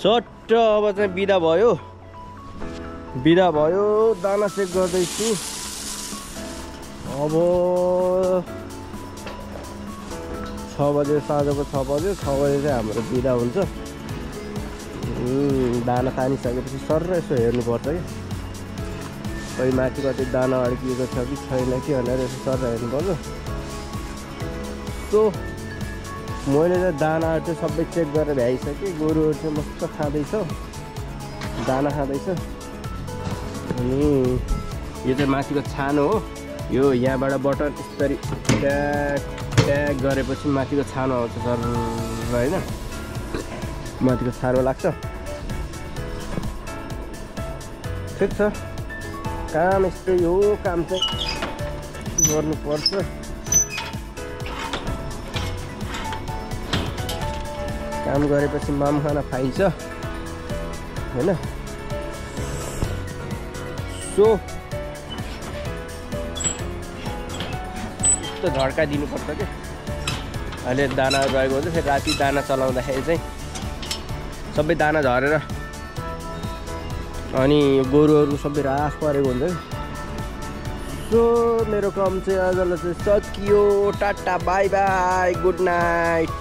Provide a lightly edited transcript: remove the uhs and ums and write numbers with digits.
चट्ट अब चाहिँ बिदा भयो दाना चेक गर्दैछु अब 6 बजे साँझको 6 बजे चाहिँ हाम्रो बिदा हुन्छ दाना तानिसकेपछि सर यसो हेर्नुपर्छ कि खै माथि कति दाना अड्किएको छ कि छैन कि भनेर यसो सर हेर्नुपर्छ सो मैले चाहिँ दानाहरू चाहिँ सबै चेक गरेर भ्याइसकेँ गोरुहरू चाहिँ मस्त खाँदैछ दाना खाँदैछ अनि यो चाहिँ माथिको छानो हो यो यहाँबाट बटन यसरी ट्याग गरेपछि माथिको छानो आउँछ सर होइन माथिको छानो लाग्छ ठिक छ काम यस्तै हो काम चाहिँ गर्नुपर्छ काम गरेपछि माम खान पाइन्छ हैन सो यस्तो झड्का दिनुपर्छ कि अहिले दाना रहेको हुन्छ फेरि राति दाना चलाउँदाखेरि चाहिँ सबै दाना झरेर अनि गोरुहरू सबै रास परेको हुन्छ सो मेरो काम चाहिँ आजलाई चाहिँ सकियो tata bye by good night